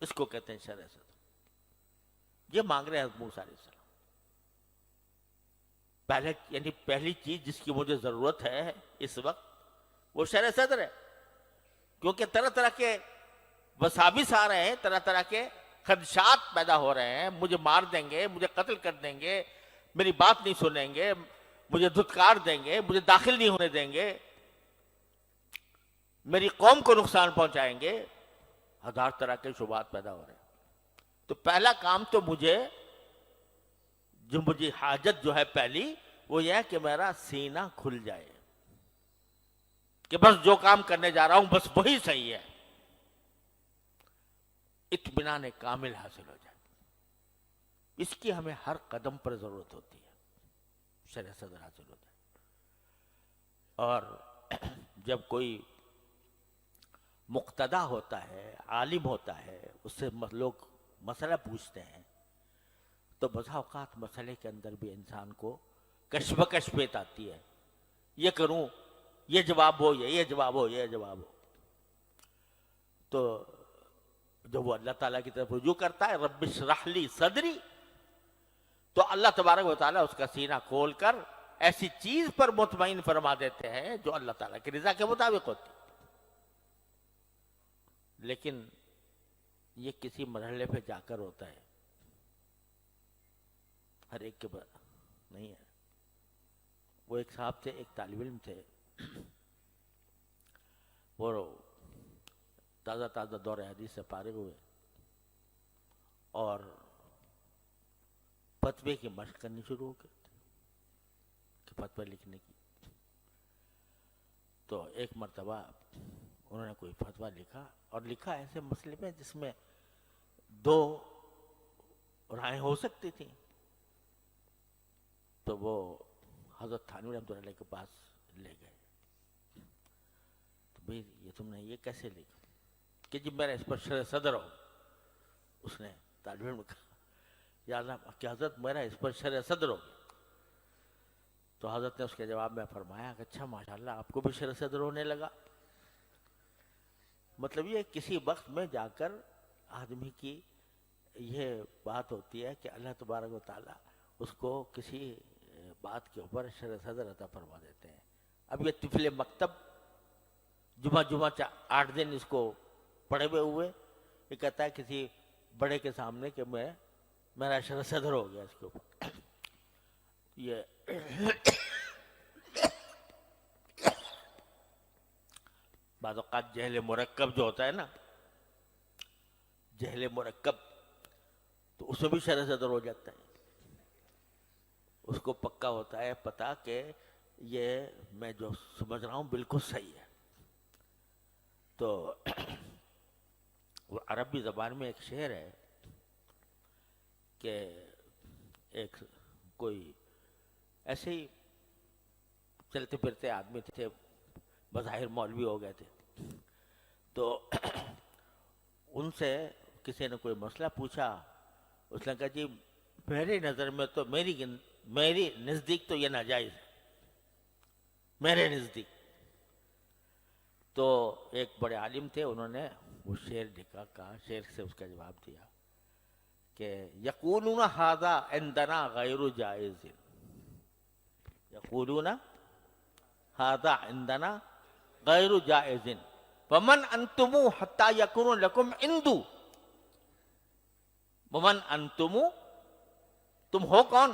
اس کو کہتے ہیں شرح صدر. یہ مانگ رہے ہیں حضرت موسیٰ علیہ السلام. پہلی چیز جس کی مجھے ضرورت ہے اس وقت وہ شرح صدر ہے، کیونکہ طرح طرح کے وساوس آ رہے ہیں، طرح طرح کے خدشات پیدا ہو رہے ہیں. مجھے مار دیں گے، مجھے قتل کر دیں گے، میری بات نہیں سنیں گے، مجھے دھتکار دیں گے، مجھے داخل نہیں ہونے دیں گے. میری قوم کو نقصان پہنچائیں گے، ہزار طرح کے شبہات پیدا ہو رہے ہیں۔ تو پہلا کام تو مجھے حاجت جو ہے پہلی، وہ یہ ہے کہ میرا سینہ کھل جائے، کہ بس جو کام کرنے جا رہا ہوں بس وہی صحیح ہے، اطمینان کامل حاصل ہو جائے۔ اس کی ہمیں ہر قدم پر ضرورت ہوتی ہے، شرح صدر حاصل ہو جائے۔ اور جب کوئی مقتدا ہوتا ہے، عالم ہوتا ہے، اس سے لوگ مسئلہ پوچھتے ہیں، تو بسا اوقات مسئلے کے اندر بھی انسان کو کشمکش پیش آتی ہے، یہ کروں، یہ جواب ہو، یہ جواب ہو، یہ جواب ہو۔ تو جب وہ اللہ تعالیٰ کی طرف رجوع کرتا ہے، رب اشرح لی صدری، تو اللہ تبارک و تعالیٰ اس کا سینہ کھول کر ایسی چیز پر مطمئن فرما دیتے ہیں جو اللہ تعالیٰ کی رضا کے مطابق ہوتی۔ لیکن یہ کسی مرحلے پہ جا کر ہوتا ہے، ہر ایک کے بعد نہیں ہے۔ وہ ایک صاحب تھے، ایک طالب علم تھے، وہ تازہ دور حدیث سے فارغ ہوئے اور فتوے کی مشق کرنی شروع ہو گئی کہ فتوی لکھنے کی۔ تو ایک مرتبہ انہوں نے کوئی فتویٰ لکھا، اور لکھا ایسے مسئلے میں جس میں دو رائے ہو سکتی تھیں۔ تو وہ حضرت تھانوی رحمۃ اللہ علیہ کے پاس لے گئے، تو بھئی یہ تم نے یہ کیسے لکھا کہ جب میرا اس پر شرح صدر ہو۔ اس نے طالب علم کہا یا اللہ کہ حضرت میرا اس پر شرح صدر ہو۔ تو حضرت نے اس کے جواب میں فرمایا کہ اچھا ماشاءاللہ آپ کو بھی شرح صدر ہونے لگا۔ مطلب یہ کسی وقت میں جا کر آدمی کی یہ بات ہوتی ہے کہ اللہ تبارک و تعالیٰ اس کو کسی بات کے اوپر شرح صدر عطا فرما دیتے ہیں۔ اب یہ طفل مکتب جمعہ 8 دن اس کو پڑھے ہوئے ہوئے، یہ کہتا ہے کسی بڑے کے سامنے کہ میرا شرح صدر ہو گیا اس کے اوپر۔ یہ بعض اوقات جہل مرکب جو ہوتا ہے نا، جہل مرکب، تو اس میں بھی شرح صدر ہو جاتا ہے۔ اس کو پکا ہوتا ہے پتا کہ یہ میں جو سمجھ رہا ہوں بالکل صحیح ہے۔ تو وہ عربی زبان میں ایک شعر ہے کہ ایک کوئی ایسے ہی چلتے پھرتے آدمی تھے، بظاہر مولوی ہو گئے تھے، تو ان سے کسی نے کوئی مسئلہ پوچھا۔ اس نے کہا جی میری نظر میں تو میری نزدیک تو یہ ناجائز ہے، میرے نزدیک۔ تو ایک بڑے عالم تھے، انہوں نے وہ شعر لکھا، کہا شعر سے اس کا جواب دیا کہ یقولون ھذا عندنا غیر جائز، یقولون ھذا عندنا غیر جائز ومن انتم حتی یکون لکم عندو، ومن انتم، تم ہو کون؟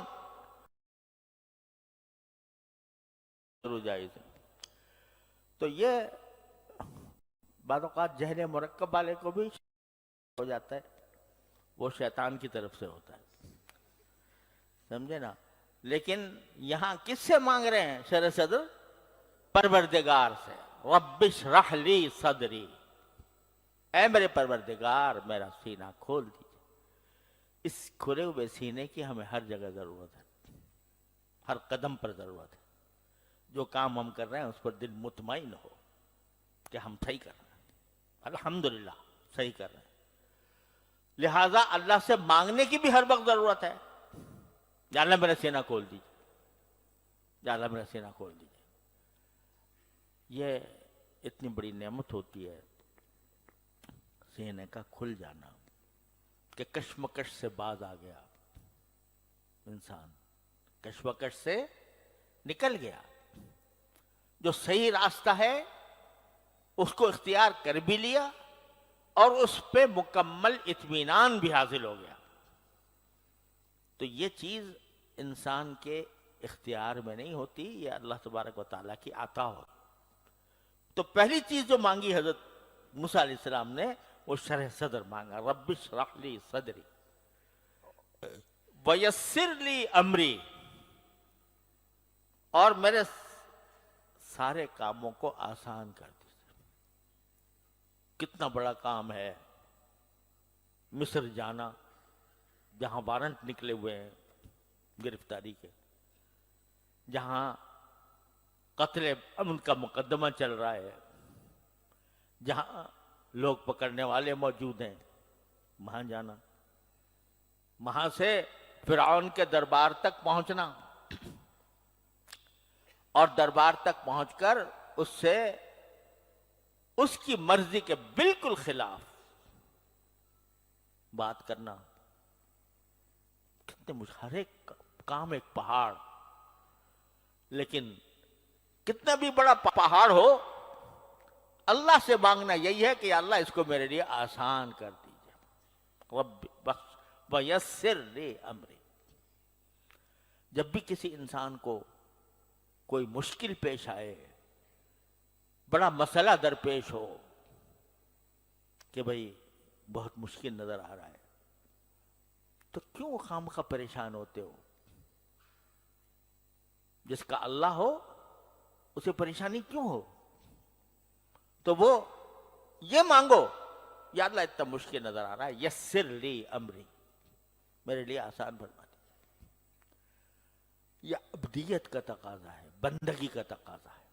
غیر جائز۔ تو یہ بعض اوقات جہل مرکب والے کو بھی ہو جاتا ہے، وہ شیطان کی طرف سے ہوتا ہے، سمجھے نا۔ لیکن یہاں کس سے مانگ رہے ہیں شرح صدر؟ پروردگار سے۔ رب اشرح لی صدری، اے میرے پروردگار میرا سینہ کھول دیجیے۔ اس کھلے ہوئے سینے کی ہمیں ہر جگہ ضرورت ہے، ہر قدم پر ضرورت ہے۔ جو کام ہم کر رہے ہیں اس پر دل مطمئن ہو کہ ہم صحیح کر رہے ہیں، الحمدللہ صحیح کر رہے ہیں۔ لہٰذا اللہ سے مانگنے کی بھی ہر وقت ضرورت ہے، یا اللہ میرا سینہ کھول دیجیے، یا اللہ میرا سینہ کھول دیجیے۔ یہ اتنی بڑی نعمت ہوتی ہے سینے کا کھل جانا، کہ کشمکش سے باز آ گیا انسان، کشمکش سے نکل گیا، جو صحیح راستہ ہے اس کو اختیار کر بھی لیا، اور اس پہ مکمل اطمینان بھی حاصل ہو گیا۔ تو یہ چیز انسان کے اختیار میں نہیں ہوتی، یہ اللہ تبارک و تعالیٰ کی عطا ہوتی۔ تو پہلی چیز جو مانگی حضرت موسیٰ علیہ السلام نے وہ شرح صدر مانگا، رب اشرح لی صدری ویسر لی امری، اور میرے سارے کاموں کو آسان کر دیجیے۔ کتنا بڑا کام ہے مصر جانا، جہاں وارنٹ نکلے ہوئے ہیں گرفتاری کے، جہاں قتل امن کا مقدمہ چل رہا ہے، جہاں لوگ پکڑنے والے موجود ہیں، وہاں جانا، وہاں سے فرعون کے دربار تک پہنچنا، اور دربار تک پہنچ کر اس سے اس کی مرضی کے بالکل خلاف بات کرنا۔ کتنے ہر ایک کام ایک پہاڑ، لیکن کتنا بھی بڑا پہاڑ ہو، اللہ سے مانگنا یہی ہے کہ اللہ اس کو میرے لیے آسان کر دیجیے، رب ویسر لی امری۔ جب بھی کسی انسان کو کوئی مشکل پیش آئے، بڑا مسئلہ درپیش ہو کہ بھئی بہت مشکل نظر آ رہا ہے، تو کیوں خامخواہ پریشان ہوتے ہو؟ جس کا اللہ ہو اسے پریشانی کیوں ہو؟ تو وہ یہ مانگو، یا اللہ اتنا مشکل نظر آ رہا ہے، یسر لی امری، میرے لیے آسان فرما دے۔ یہ عبدیت کا تقاضا ہے، بندگی کا تقاضا ہے،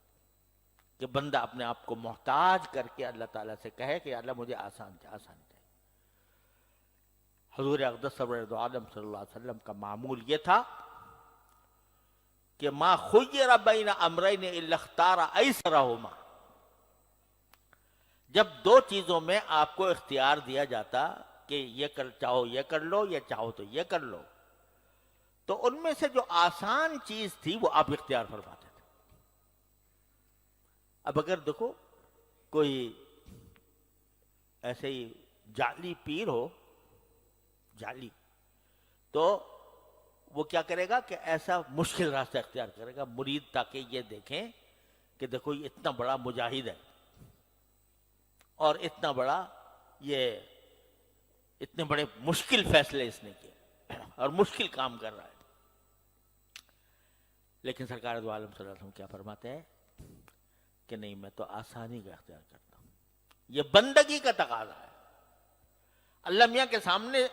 کہ بندہ اپنے آپ کو محتاج کر کے اللہ تعالیٰ سے کہے کہ اللہ مجھے آسان چاہیے۔ حضور اقدس سرور دو عالم صلی اللہ علیہ وسلم کا معمول یہ تھا کہ ما خیر بین امرین الا اختار ایسرہما، جب دو چیزوں میں آپ کو اختیار دیا جاتا کہ یہ چاہو یہ کر لو، یا چاہو تو یہ کر لو، تو ان میں سے جو آسان چیز تھی وہ آپ اختیار فرماتے تھے۔ اب اگر دیکھو کوئی ایسے ہی جعلی پیر ہو، جعلی، تو وہ کیا کرے گا کہ ایسا مشکل راستہ اختیار کرے گا مرید، تاکہ یہ دیکھیں کہ دیکھو یہ اتنا بڑا مجاہد ہے، اور اتنا بڑا یہ اتنے بڑے مشکل فیصلے اس نے کیے اور مشکل کام کر رہا ہے۔ لیکن سرکار دو عالم صلی اللہ علیہ وسلم کیا فرماتے ہیں کہ نہیں، میں تو آسانی کا اختیار کرتا ہوں۔ یہ بندگی کا تقاضا ہے۔ اللہ میاں کے سامنے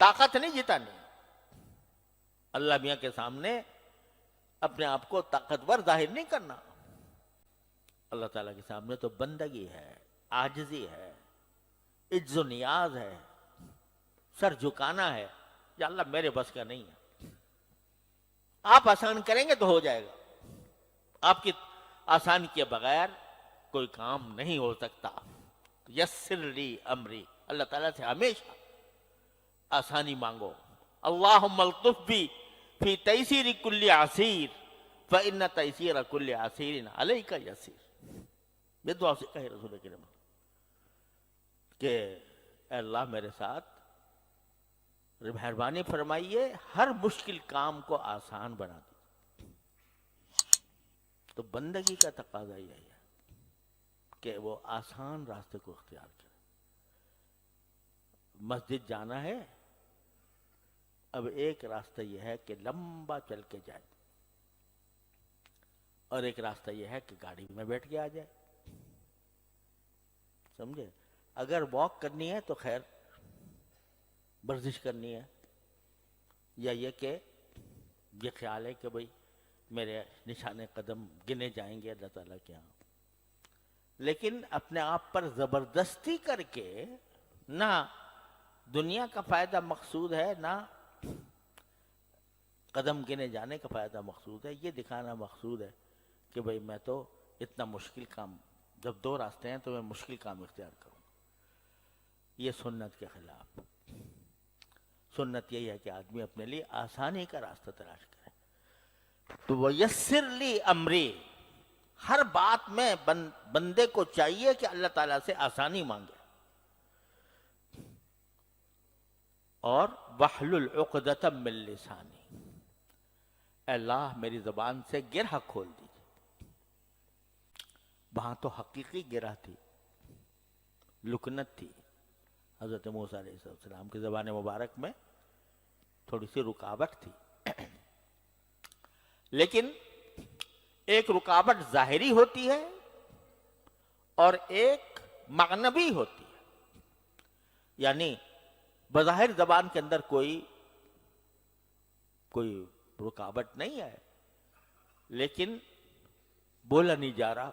طاقت نہیں جتانی، اللہ میاں کے سامنے اپنے آپ کو طاقتور ظاہر نہیں کرنا، اللہ تعالیٰ کے سامنے تو بندگی ہے، عاجزی ہے، عجز و نیاز ہے، سر جھکانا ہے، یا اللہ میرے بس کا نہیں ہے، آپ آسان کریں گے تو ہو جائے گا، آپ کی آسان کیے بغیر کوئی کام نہیں ہو سکتا۔ یسر لی امری، اللہ تعالیٰ سے ہمیشہ آسانی مانگو۔ اللہم الطف بی فی تیسیر کل عسیر فإن تیسیر کل عسیر علیک یسیر۔ یہ دعا سے کہے رسول کریم کہ اے اللہ میرے ساتھ مہربانی فرمائیے، ہر مشکل کام کو آسان بنا دیجیے۔ تو بندگی کا تقاضا یہی ہے کہ وہ آسان راستے کو اختیار کرے۔ مسجد جانا ہے، اب ایک راستہ یہ ہے کہ لمبا چل کے جائے، اور ایک راستہ یہ ہے کہ گاڑی میں بیٹھ کے آ جائے، سمجھے؟ اگر واک کرنی ہے تو خیر ورزش کرنی ہے، یا یہ کہ یہ خیال ہے کہ بھئی میرے نشانے قدم گنے جائیں گے اللہ تعالیٰ کے ہاں، لیکن اپنے آپ پر زبردستی کر کے نہ دنیا کا فائدہ مقصود ہے، نہ قدم گنے جانے کا فائدہ مقصود ہے، یہ دکھانا مقصود ہے کہ بھئی میں تو اتنا مشکل کام، جب دو راستے ہیں تو میں مشکل کام اختیار کروں۔ یہ سنت کے خلاف۔ سنت یہی ہے کہ آدمی اپنے لیے آسانی کا راستہ تلاش کرے۔ تو وَيَسِّرْ لِي أَمْرِي، ہر بات میں بندے کو چاہیے کہ اللہ تعالیٰ سے آسانی مانگے، اور وَحْلُلْ عُقْدَةً مِّن لِّسَانِي، اے اللہ میری زبان سے گرہ کھول دیجیے۔ وہاں تو حقیقی گرہ تھی، لکنت تھی. حضرت موسیٰ علیہ السلام کی زبان مبارک میں تھوڑی سی رکاوٹ تھی. لیکن ایک رکاوٹ ظاہری ہوتی ہے اور ایک معنوی ہوتی ہے. یعنی بظاہر زبان کے اندر کوئی رکاوٹ نہیں ہے، لیکن بولا نہیں جا رہا،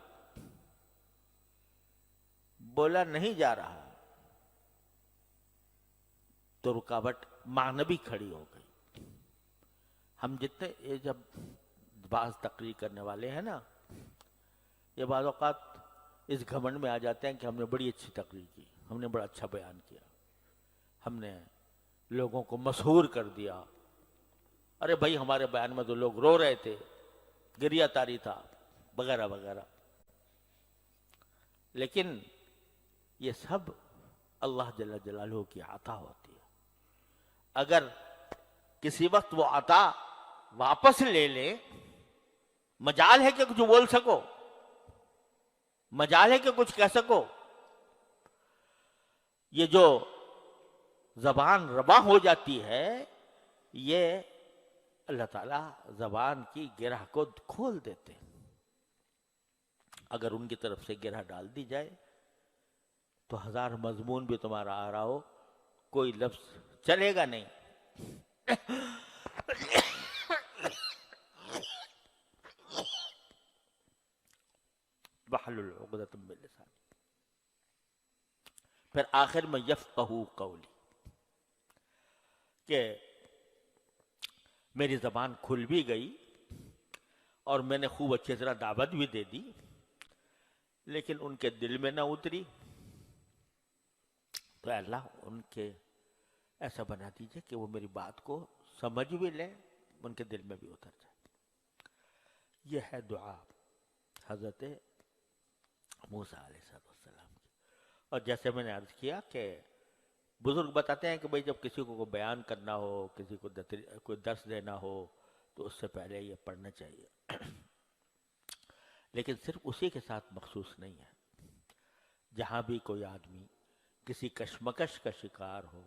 بولا نہیں جا رہا تو رکاوٹ معنوی کھڑی ہو گئی. ہم جتنے یہ جب بعض تقریر کرنے والے ہیں نا، یہ بعض اوقات اس گھمنڈ میں آ جاتے ہیں کہ ہم نے بڑی اچھی تقریر کی، ہم نے بڑا اچھا بیان کیا، ہم نے لوگوں کو مسحور کر دیا. ارے بھائی ہمارے بیان میں تو لوگ رو رہے تھے، گریہ تاری تھا، وغیرہ وغیرہ. لیکن یہ سب اللہ جل جلالہ کی عطا ہوتی ہے. اگر کسی وقت وہ عطا واپس لے لیں، مجال ہے کہ کچھ بول سکو، مجال ہے کہ کچھ کہہ سکو. یہ جو زبان رباں ہو جاتی ہے، یہ اللہ تعالیٰ زبان کی گرہ کو کھول دیتے ہیں. اگر ان کی طرف سے گرہ ڈال دی جائے تو ہزار مضمون بھی تمہارا آ رہا ہو، کوئی لفظ چلے گا نہیں. وَاحْلُلْ عُقْدَةً مِّن لِّسَانِي. پھر آخر میں یفقہوا قولی، کہ میری زبان کھل بھی گئی اور میں نے خوب اچھی طرح دعوت بھی دے دی، لیکن ان کے دل میں نہ اتری. تو اللہ ان کے ایسا بنا دیجئے کہ وہ میری بات کو سمجھ بھی لیں، ان کے دل میں بھی اتر جائے. یہ ہے دعا حضرت موسیٰ علیہ السلام کی. اور جیسے میں نے عرض کیا کہ بزرگ بتاتے ہیں کہ بھئی جب کسی کو کوئی بیان کرنا ہو، کسی کو کوئی درس دینا ہو، تو اس سے پہلے یہ پڑھنا چاہیے. لیکن صرف اسی کے ساتھ مخصوص نہیں ہے. جہاں بھی کوئی آدمی کسی کشمکش کا شکار ہو،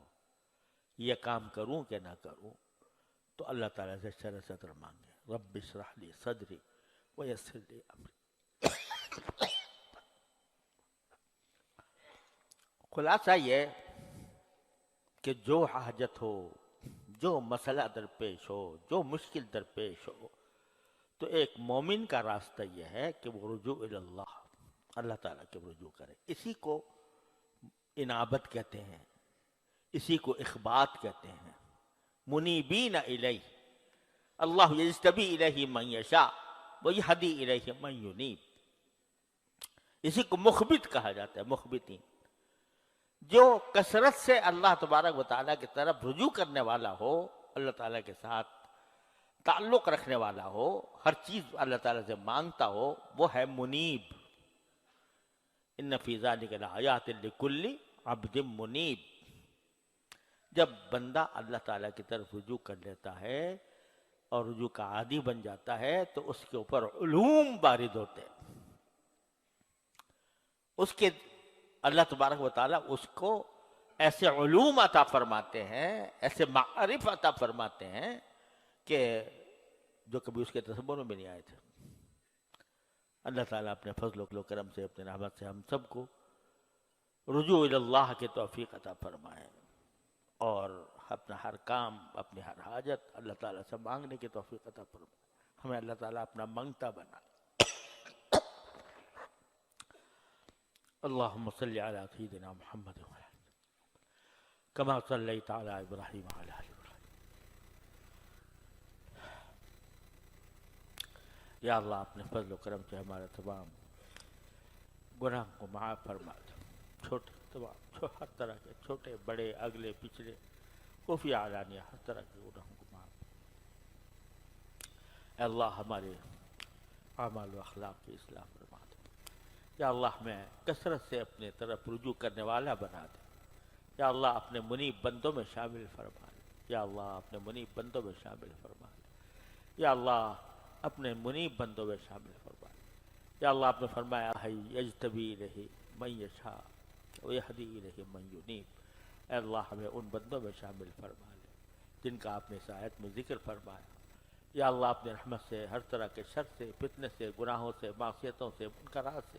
یہ کام کروں کہ نہ کروں، تو اللہ تعالیٰ سے شرح صدر مانگے. رب اشرح لی صدری ویسر لی امری. خلاصہ یہ کہ جو حاجت ہو، جو مسئلہ درپیش ہو، جو مشکل درپیش ہو، تو ایک مومن کا راستہ یہ ہے کہ وہ رجوع اللہ، اللہ تعالیٰ کے رجوع کرے. اسی کو انابت کہتے ہیں، اسی کو اخبات کہتے ہیں. منیبین الیہ، اللہ یجتبی الیہ من یشاء ویہدی الیہ من ینیب. اسی کو مخبت کہا جاتا ہے، مخبتین. جو کثرت سے اللہ تبارک و تعالیٰ کی طرف رجوع کرنے والا ہو، اللہ تعالیٰ کے ساتھ تعلق رکھنے والا ہو، ہر چیز اللہ تعالیٰ سے مانگتا ہو، وہ ہے منیب. ان فی ذلک لآیات لکل عبد منیب. جب بندہ اللہ تعالیٰ کی طرف رجوع کر لیتا ہے اور رجوع کا عادی بن جاتا ہے، تو اس کے اوپر علوم وارد ہوتے ہیں. اس کے اللہ تبارک و تعالیٰ اس کو ایسے علوم عطا فرماتے ہیں، ایسے معارف عطا فرماتے ہیں کہ جو کبھی اس کے تصور میں بھی نہیں آئے تھے. اللہ تعالیٰ اپنے فضل و کرم سے، اپنے رحمت سے ہم سب کو رجوع اللہ کے توفیق عطا فرمائے، اور اپنا ہر کام، اپنی ہر حاجت اللہ تعالیٰ سے مانگنے کی توفیق عطا فرمائے. ہمیں اللہ تعالیٰ اپنا منگتا بنائے. اللہم صلی علی سیدنا محمد کما صلیت علی ابراہیم وعلی آل ابراہیم. یا اللہ اپنے فضل و کرم سے ہمارے تمام گناہ کو معاف فرما دے. چھوٹے تمام ہر طرح کے چھوٹے بڑے اگلے پچھلے خفیہ علانیہ ہر طرح کے گناہوں کو معاف. اے اللہ ہمارے اعمال و اخلاق کی اصلاح فرما دے. یا اللہ ہمیں کثرت سے اپنے طرف رجوع کرنے والا بنا دے. یا اللہ اپنے منیب بندوں میں شامل فرما دے. یا اللہ اپنے منیب بندوں میں شامل فرما دے. یا اللہ اپنے منیب بندوں میں شامل فرما دے. یا اللہ آپ نے فرمایا ہے یجتبی الیہ من یشاء ویہدی الیہ من ینیب، اے اللہ ہمیں ان بندوں میں شامل فرما لے جن کا آپ نے اس آیت میں ذکر فرمایا۔ یا اللہ اپنے رحمت سے ہر طرح کے شر سے، فتنے سے، گناہوں سے، معصیتوں سے، منکرات سے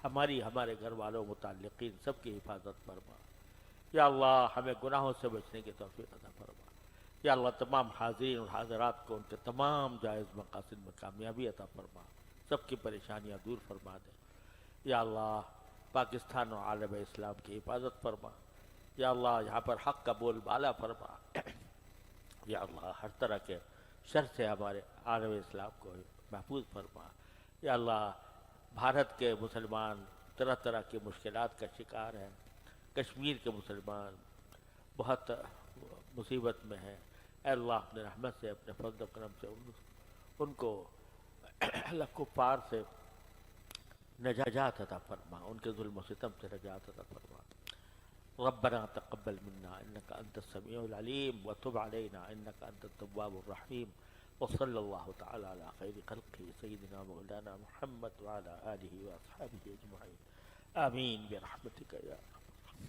ہماری، ہمارے گھر والوں، متعلقین سب کی حفاظت فرما۔ یا اللہ ہمیں گناہوں سے بچنے کی توفیق عطا فرما۔ یا اللہ تمام حاضرین اور حاضرات کو ان کے تمام جائز مقاصد میں کامیابی عطا فرما، سب کی پریشانیاں دور فرما دے۔ یا اللہ پاکستان و عالم اسلام کی حفاظت فرما۔ یا اللہ یہاں پر حق کا بول بالا فرما۔ یا اللہ ہر طرح کے شر سے ہمارے عالم اسلام کو محفوظ فرما۔ یا اللہ بھارت کے مسلمان طرح طرح کی مشکلات کا شکار ہیں، کشمیر کے مسلمان بہت مصیبت میں ہیں، اے اللہ اپنے رحمت سے، اپنے فضل و کرم سے ان کو اللہ کفار سے نجات عطا فرما، ان کے ظلم و ستم سے نجات عطا فرما۔ ربنا تقبل منا انك انت السميع العليم وتب علينا انك انت التواب الرحيم، وصلى الله تعالى على خير خلقه سيدنا مولانا محمد وعلى اله واصحابه اجمعين، آمين برحمتك يا